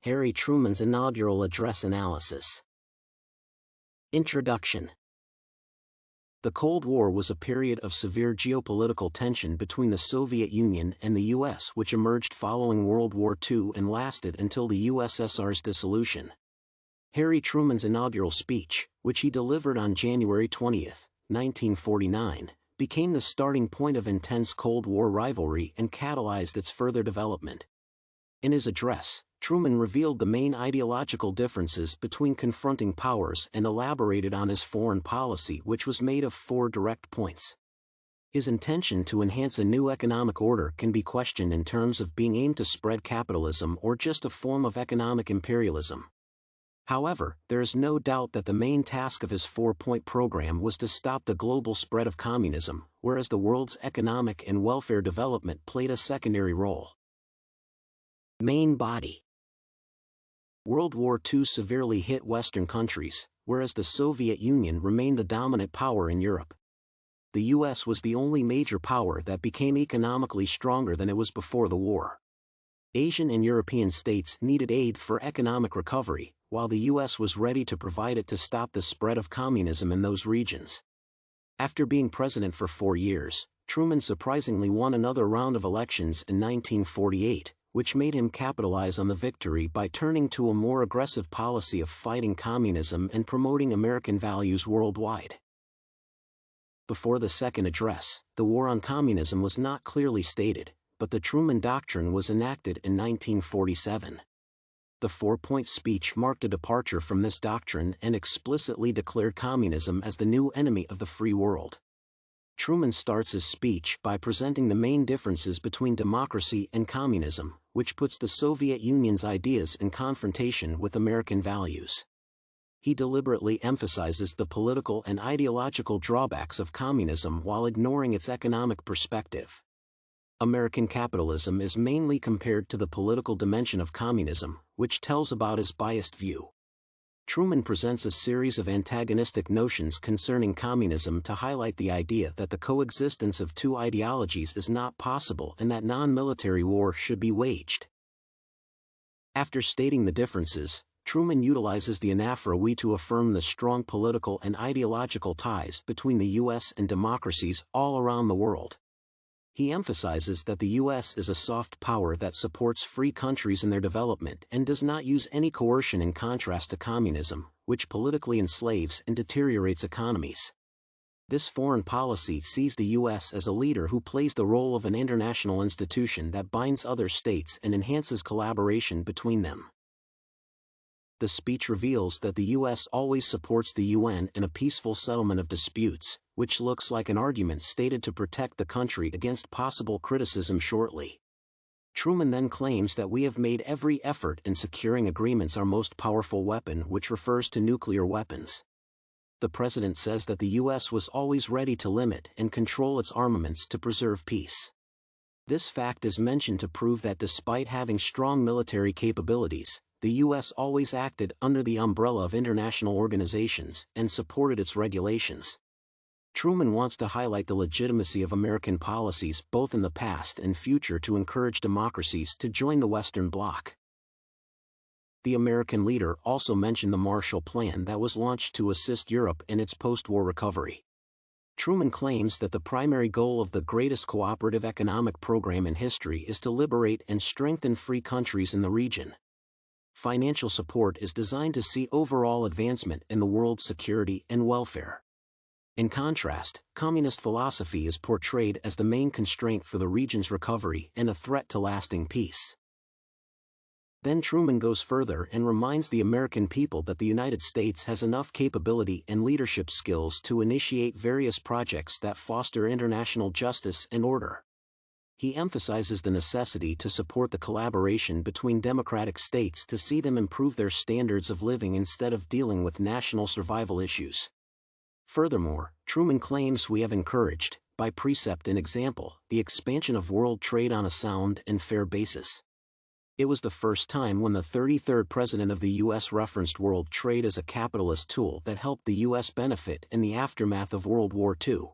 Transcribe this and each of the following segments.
Harry Truman's Inaugural Address Analysis. Introduction. The Cold War was a period of severe geopolitical tension between the Soviet Union and the U.S. which emerged following World War II and lasted until the USSR's dissolution. Harry Truman's inaugural speech, which he delivered on January 20, 1949, became the starting point of intense Cold War rivalry and catalyzed its further development. In his address, Truman revealed the main ideological differences between confronting powers and elaborated on his foreign policy, which was made of 4 direct points. His intention to enhance a new economic order can be questioned in terms of being aimed to spread capitalism or just a form of economic imperialism. However, there is no doubt that the main task of his 4-point program was to stop the global spread of communism, whereas the world's economic and welfare development played a secondary role. Main body. World War II severely hit Western countries, whereas the Soviet Union remained the dominant power in Europe. The US was the only major power that became economically stronger than it was before the war. Asian and European states needed aid for economic recovery, while the US was ready to provide it to stop the spread of communism in those regions. After being president for 4 years, Truman surprisingly won another round of elections in 1948, which made him capitalize on the victory by turning to a more aggressive policy of fighting communism and promoting American values worldwide. Before the second address, the war on communism was not clearly stated, but the Truman Doctrine was enacted in 1947. The 4-point speech marked a departure from this doctrine and explicitly declared communism as the new enemy of the free world. Truman starts his speech by presenting the main differences between democracy and communism, which puts the Soviet Union's ideas in confrontation with American values. He deliberately emphasizes the political and ideological drawbacks of communism while ignoring its economic perspective. American capitalism is mainly compared to the political dimension of communism, which tells about his biased view. Truman presents a series of antagonistic notions concerning communism to highlight the idea that the coexistence of 2 ideologies is not possible and that non-military war should be waged. After stating the differences, Truman utilizes the anaphora to affirm the strong political and ideological ties between the U.S. and democracies all around the world. He emphasizes that the U.S. is a soft power that supports free countries in their development and does not use any coercion, in contrast to communism, which politically enslaves and deteriorates economies. This foreign policy sees the U.S. as a leader who plays the role of an international institution that binds other states and enhances collaboration between them. The speech reveals that the U.S. always supports the UN in a peaceful settlement of disputes, which looks like an argument stated to protect the country against possible criticism shortly. Truman then claims that we have made every effort in securing agreements, our most powerful weapon, which refers to nuclear weapons. The president says that the U.S. was always ready to limit and control its armaments to preserve peace. This fact is mentioned to prove that despite having strong military capabilities, the U.S. always acted under the umbrella of international organizations and supported its regulations. Truman wants to highlight the legitimacy of American policies both in the past and future to encourage democracies to join the Western Bloc. The American leader also mentioned the Marshall Plan that was launched to assist Europe in its post-war recovery. Truman claims that the primary goal of the greatest cooperative economic program in history is to liberate and strengthen free countries in the region. Financial support is designed to see overall advancement in the world's security and welfare. In contrast, communist philosophy is portrayed as the main constraint for the region's recovery and a threat to lasting peace. Then Truman goes further and reminds the American people that the United States has enough capability and leadership skills to initiate various projects that foster international justice and order. He emphasizes the necessity to support the collaboration between democratic states to see them improve their standards of living instead of dealing with national survival issues. Furthermore, Truman claims we have encouraged, by precept and example, the expansion of world trade on a sound and fair basis. It was the first time when the 33rd President of the U.S. referenced world trade as a capitalist tool that helped the U.S. benefit in the aftermath of World War II.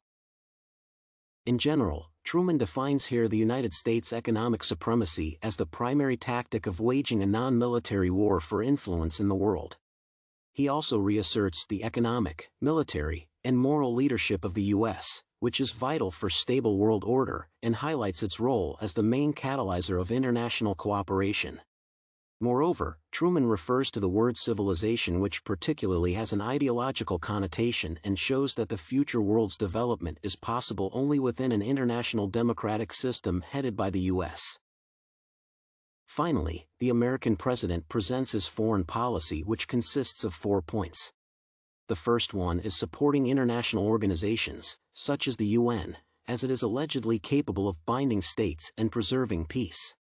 In general, Truman defines here the United States' economic supremacy as the primary tactic of waging a non-military war for influence in the world. He also reasserts the economic, military, and moral leadership of the U.S., which is vital for stable world order, and highlights its role as the main catalyzer of international cooperation. Moreover, Truman refers to the word civilization, which particularly has an ideological connotation and shows that the future world's development is possible only within an international democratic system headed by the U.S. Finally, the American president presents his foreign policy, which consists of 4 points. The first one is supporting international organizations, such as the UN, as it is allegedly capable of binding states and preserving peace.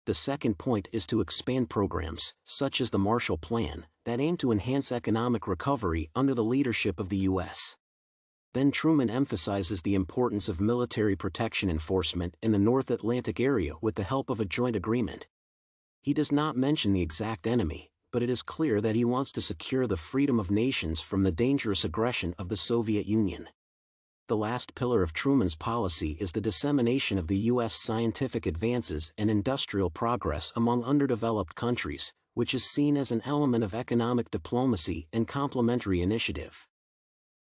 The second point is to expand programs, such as the Marshall Plan, that aim to enhance economic recovery under the leadership of the U.S. Then Truman emphasizes the importance of military protection enforcement in the North Atlantic area with the help of a joint agreement. He does not mention the exact enemy, but it is clear that he wants to secure the freedom of nations from the dangerous aggression of the Soviet Union. The last pillar of Truman's policy is the dissemination of the U.S. scientific advances and industrial progress among underdeveloped countries, which is seen as an element of economic diplomacy and complementary initiative.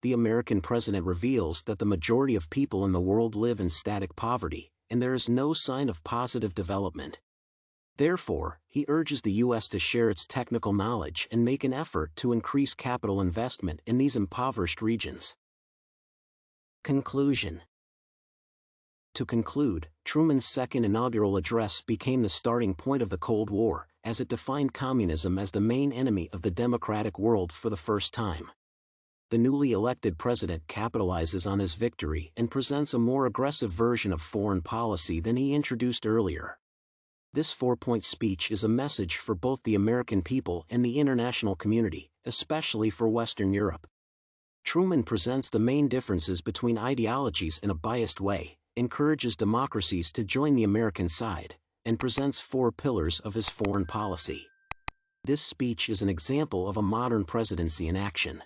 The American president reveals that the majority of people in the world live in static poverty, and there is no sign of positive development. Therefore, he urges the U.S. to share its technical knowledge and make an effort to increase capital investment in these impoverished regions. Conclusion. To conclude, Truman's second inaugural address became the starting point of the Cold War, as it defined communism as the main enemy of the democratic world for the first time. The newly elected president capitalizes on his victory and presents a more aggressive version of foreign policy than he introduced earlier. This 4-point speech is a message for both the American people and the international community, especially for Western Europe. Truman presents the main differences between ideologies in a biased way, encourages democracies to join the American side, and presents 4 pillars of his foreign policy. This speech is an example of a modern presidency in action.